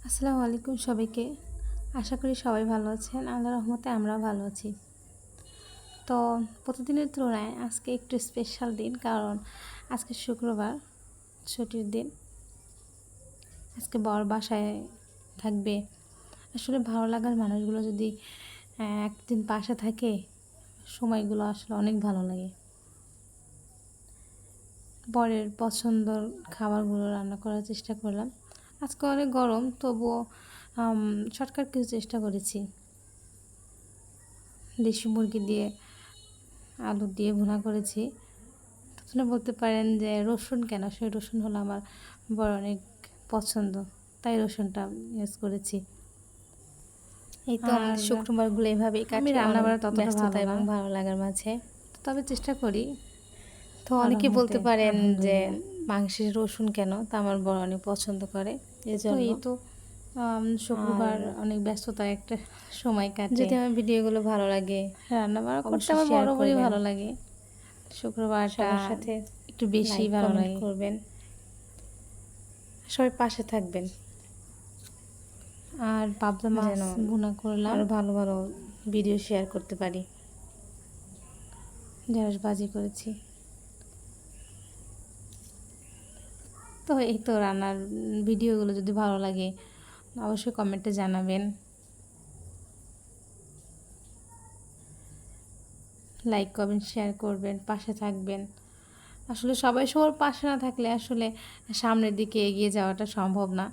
আসসালামু আলাইকুম সবাইকে। আশা করি সবাই ভালো আছেন। আল্লাহর রহমতে আমরাও ভালো আছি। তো প্রতিদিনের তুলনায় আজকে একটু স্পেশাল দিন, কারণ আজকে শুক্রবার, ছুটির দিন। আজকে বর বাসায় থাকবে। আসলে ভালো লাগার মানুষগুলো যদি একদিন পাশে থাকে, সময়গুলো আসলে অনেক ভালো লাগে। বরের পছন্দর খাবারগুলো রান্না করার চেষ্টা করলাম। আজকে অনেক গরম, তবুও শর্টকাট কিছু চেষ্টা করেছি। দেশি মুরগি দিয়ে আলু দিয়ে ভুনা করেছি। আপনারা বলতে পারেন যে রসুন কেন, সেই রসুন হলো আমার বড় অনেক পছন্দ, তাই রসুনটা ইউজ করেছি। এই তো আমাদের শুক্রবারগুলো এভাবেই কাটে। আমি রান্না বাড়া ততটা ভালো এবং ভালো লাগার মাঝে, তবে চেষ্টা করি। তো অনেকে বলতে পারেন যে মাংসের রসুন কেন, তা আমার বড় অনেক পছন্দ করে, এজন্য। এই তো শুক্রবার অনেক ব্যস্ততার একটা সময় কাটে। যদি আমার ভিডিওগুলো ভালো লাগে, রান্না বান্না করতে আমার বরাবরই ভালো লাগে। শুক্রবারটা সাথে একটু বেশি ভালো লাগে। করবেন, সবাই পাশে থাকবেন। আর পাবদা মাছ ভুনা করলাম, আরও ভালো ভালো ভিডিও শেয়ার করতে পারি। ঢেঁড়স ভাজি করেছি। তো এই তো রান্নার ভিডিওগুলো যদি ভালো লাগে অবশ্যই কমেন্টে জানাবেন, লাইক করবেন, শেয়ার করবেন, পাশে থাকবেন। আসলে সবাই সবার পাশে না থাকলে আসলে সামনের দিকে এগিয়ে যাওয়াটা সম্ভব না।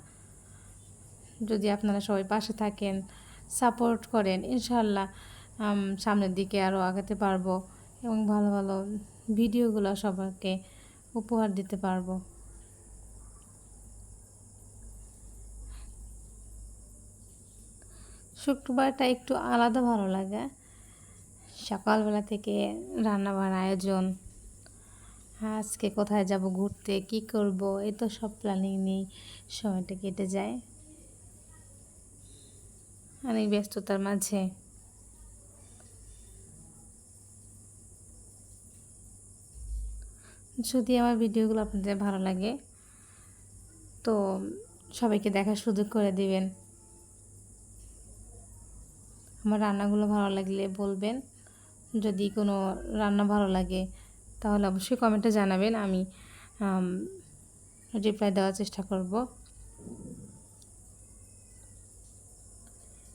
যদি আপনারা সবাই পাশে থাকেন, সাপোর্ট করেন, ইনশাআল্লাহ সামনের দিকে আরও আগাতে পারবো এবং ভালো ভালো ভিডিওগুলো সবাইকে উপহার দিতে পারবো। শুক্রবারটা একটু আলাদা ভালো লাগে। সকালবেলা থেকে রান্নাবান্নার আয়োজন, আজকে কোথায় যাব ঘুরতে, কি করব, এই তো সব প্ল্যানিং নিয়েই সময়টা কেটে যায় অনেক ব্যস্ততার মাঝে। যদি আমার ভিডিওগুলো আপনাদের ভালো লাগে তো সবাইকে দেখার সুযোগ করে দিবেন। আমার রান্নাগুলো ভালো লাগলে বলবেন। যদি কোনো রান্না ভালো লাগে তাহলে অবশ্যই কমেন্টে জানাবেন, আমি রিপ্লাই দেওয়ার চেষ্টা করব।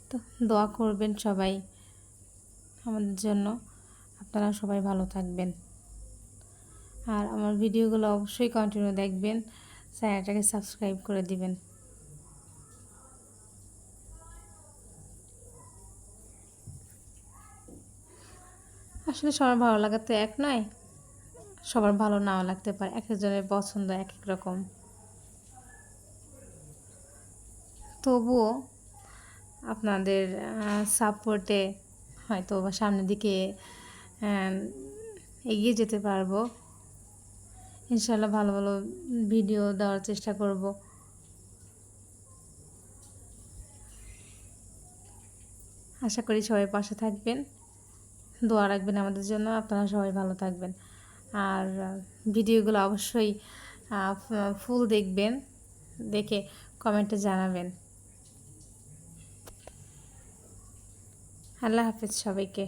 তো দোয়া করবেন সবাই আমাদের জন্য। আপনারা সবাই ভালো থাকবেন। আর আমার ভিডিওগুলো অবশ্যই কন্টিনিউ দেখবেন, চ্যানেলটাকে সাবস্ক্রাইব করে দিবেন। আসলে সবার ভালো লাগা তো এক নয়, সবার ভালো নাও লাগতে পারে, এক একজনের পছন্দ এক এক রকম। তবুও আপনাদের সাপোর্টে হয়তো বা সামনের দিকে এগিয়ে যেতে পারবো। ইনশাআল্লাহ ভালো ভালো ভিডিও দেওয়ার চেষ্টা করব। আশা করি সবাই পাশে থাকবেন, দোয়া রাখবেন আমাদের জন্য। আপনারা সবাই ভালো থাকবেন। আর ভিডিওগুলো অবশ্যই ফুল দেখবেন, দেখে কমেন্টে জানাবেন। আল্লাহ হাফেজ সবাইকে।